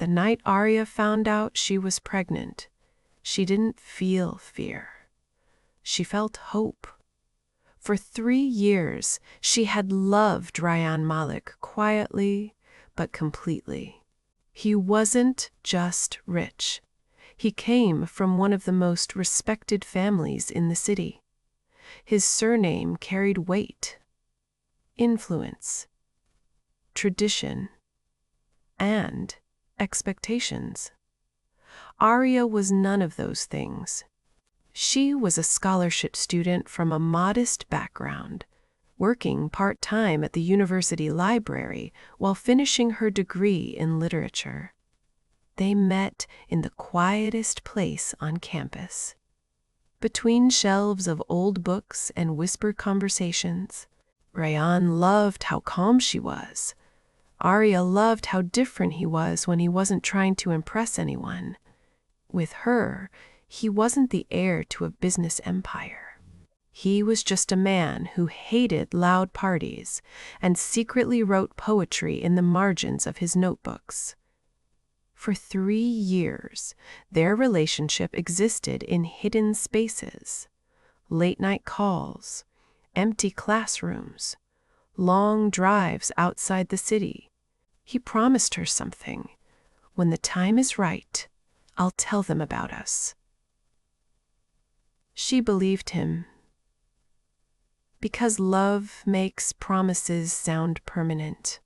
the night Arya found out she was pregnant, she didn't feel fear. She felt hope. For 3 years, she had loved Ryan Malik quietly but completely. He wasn't just rich. He came from one of the most respected families in the city. His surname carried weight, influence, tradition, and expectations. Arya was none of those things. She was a scholarship student from a modest background, working part-time at the university library while finishing her degree in literature. They met in the quietest place on campus. Between shelves of old books and whispered conversations, Ryan loved how calm she was. Arya loved how different he was when he wasn't trying to impress anyone. With her, he wasn't the heir to a business empire. He was just a man who hated loud parties and secretly wrote poetry in the margins of his notebooks. For 3 years, their relationship existed in hidden spaces, late-night calls, empty classrooms, long drives outside the city. He promised her something. When the time is right, I'll tell them about us. She believed him. Because love makes promises sound permanent.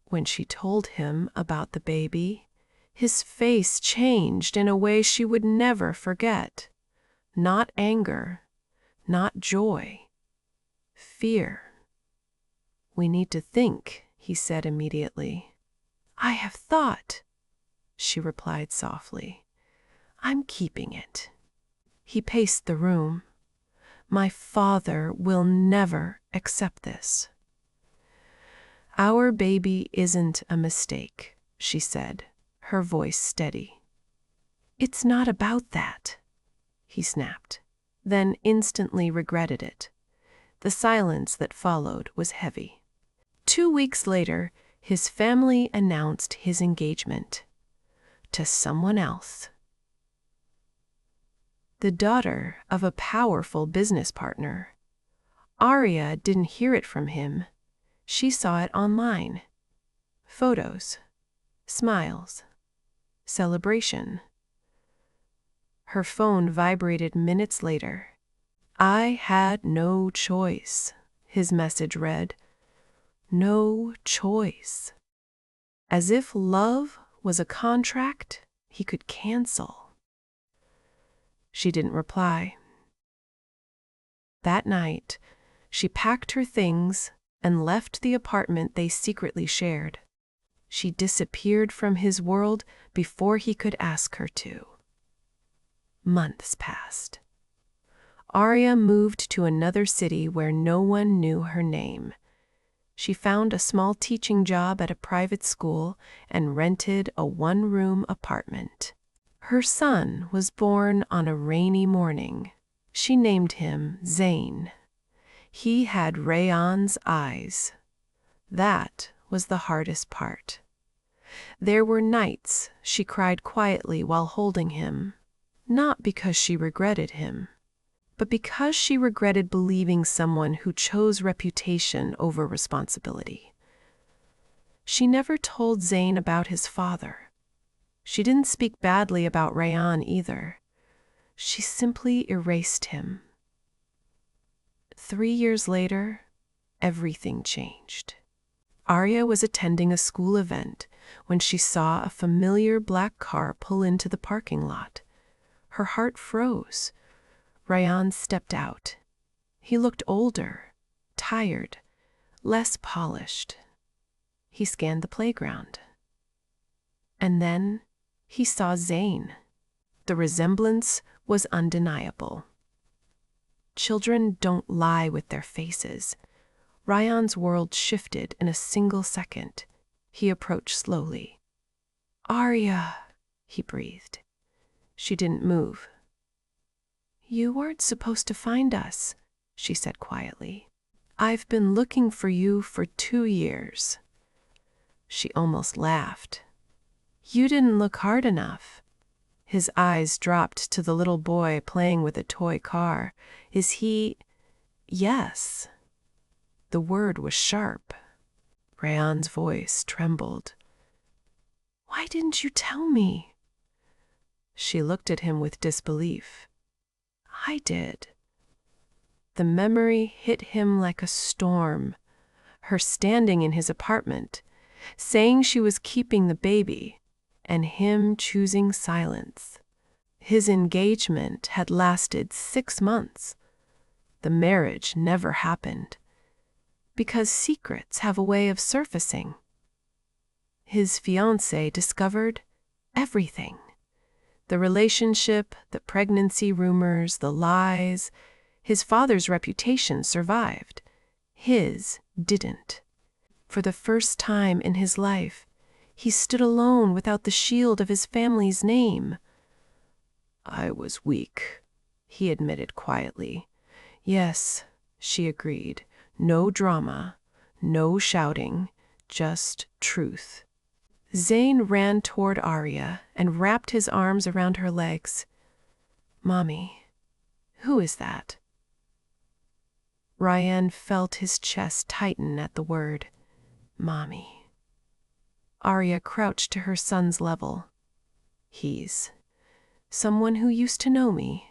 When she told him about the baby, his face changed in a way she would never forget. Not anger, not joy, fear. "We need to think," he said immediately. "I have thought," she replied softly. "I'm keeping it." He paced the room. "My father will never accept this." "Our baby isn't a mistake," she said, her voice steady. "It's not about that," he snapped, then instantly regretted it. The silence that followed was heavy. 2 weeks later, his family announced his engagement to someone else. The daughter of a powerful business partner. Arya didn't hear it from him. She saw it online. Photos, smiles, celebration. Her phone vibrated minutes later. "I had no choice," his message read. No choice. As if love was a contract he could cancel. She didn't reply. That night, she packed her things and left the apartment they secretly shared. She disappeared from his world before he could ask her to. Months passed. Arya moved to another city where no one knew her name. She found a small teaching job at a private school and rented a one-room apartment. Her son was born on a rainy morning. She named him Zane. He had Rayon's eyes. That was the hardest part. There were nights she cried quietly while holding him, not because she regretted him, but because she regretted believing someone who chose reputation over responsibility. She never told Zane about his father. She didn't speak badly about Rayan either. She simply erased him. 3 years later, everything changed. Arya was attending a school event when she saw a familiar black car pull into the parking lot. Her heart froze. Rayan stepped out. He looked older, tired, less polished. He scanned the playground. And then he saw Zane. The resemblance was undeniable. Children don't lie with their faces. Ryan's world shifted in a single second. He approached slowly. "Arya," he breathed. She didn't move. "You weren't supposed to find us," she said quietly. "I've been looking for you for 2 years." She almost laughed. You didn't look hard enough. His eyes dropped to the little boy playing with a toy car. Is he? Yes. The word was sharp. Rayan's voice trembled. Why didn't you tell me? She looked at him with disbelief. I did. The memory hit him like a storm. Her standing in his apartment, saying she was keeping the baby, and him choosing silence. His engagement had lasted 6 months. The marriage never happened, because secrets have a way of surfacing. His fiancée discovered everything. The relationship, the pregnancy rumors, the lies. His father's reputation survived. His didn't. For the first time in his life, he stood alone without the shield of his family's name. I was weak, he admitted quietly. Yes, she agreed. No drama, no shouting, just truth. Zane ran toward Arya and wrapped his arms around her legs. Mommy, who is that? Rayan felt his chest tighten at the word, Mommy. Arya crouched to her son's level. He's someone who used to know me.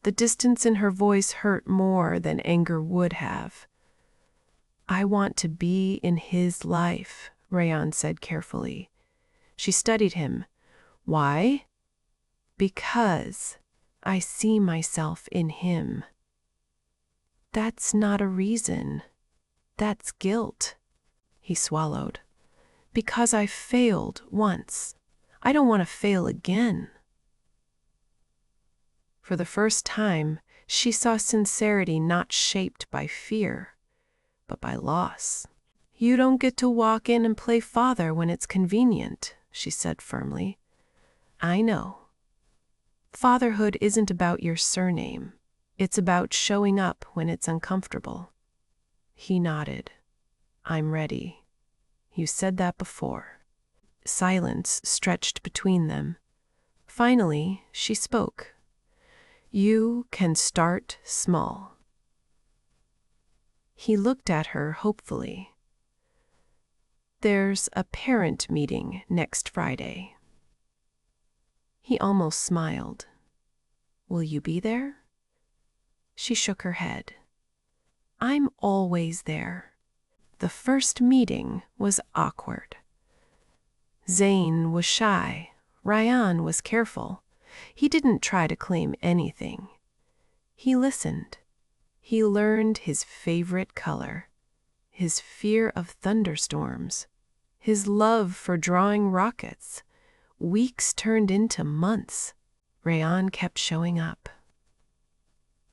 The distance in her voice hurt more than anger would have. I want to be in his life, Rayan said carefully. She studied him. Why? Because I see myself in him. That's not a reason. That's guilt. He swallowed. Because I failed once. I don't want to fail again. For the first time, she saw sincerity not shaped by fear, but by loss. You don't get to walk in and play father when it's convenient, she said firmly. I know. Fatherhood isn't about your surname. It's about showing up when it's uncomfortable. He nodded. I'm ready. You said that before. Silence stretched between them. Finally, she spoke. You can start small. He looked at her hopefully. There's a parent meeting next Friday. He almost smiled. Will you be there? She shook her head. I'm always there. The first meeting was awkward. Zane was shy. Rayan was careful. He didn't try to claim anything. He listened. He learned his favorite color, his fear of thunderstorms, his love for drawing rockets. Weeks turned into months. Rayan kept showing up.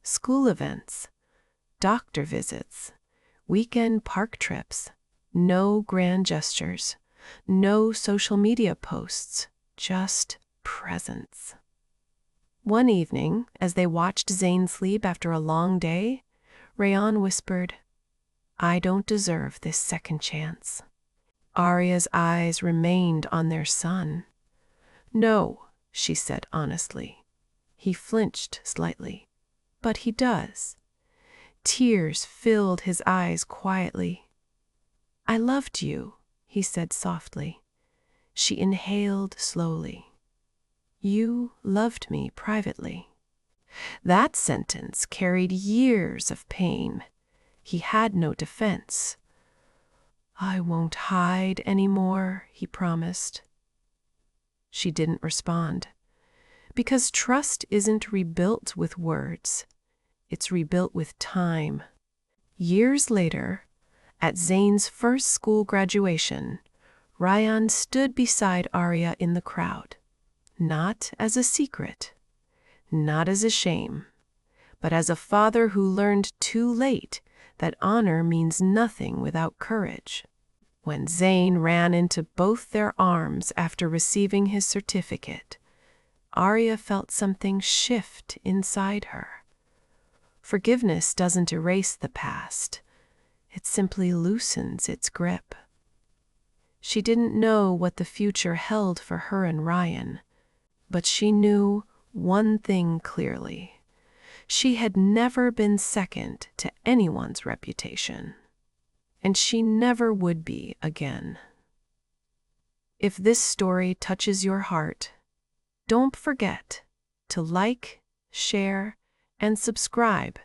School events, doctor visits, weekend park trips, no grand gestures, no social media posts, just presence. One evening, as they watched Zane sleep after a long day, Rayan whispered, I don't deserve this second chance. Arya's eyes remained on their son. No, she said honestly. He flinched slightly. But he does. Tears filled his eyes quietly. I loved you, he said softly. She inhaled slowly. You loved me privately. That sentence carried years of pain. He had no defense. I won't hide anymore, he promised. She didn't respond. Because trust isn't rebuilt with words. It's rebuilt with time. Years later, at Zane's first school graduation, Rayan stood beside Arya in the crowd. Not as a secret, not as a shame, but as a father who learned too late that honor means nothing without courage. When Zane ran into both their arms after receiving his certificate, Arya felt something shift inside her. Forgiveness doesn't erase the past. It simply loosens its grip. She didn't know what the future held for her and Ryan, but she knew one thing clearly. She had never been second to anyone's reputation, and she never would be again. If this story touches your heart, don't forget to like, share, and subscribe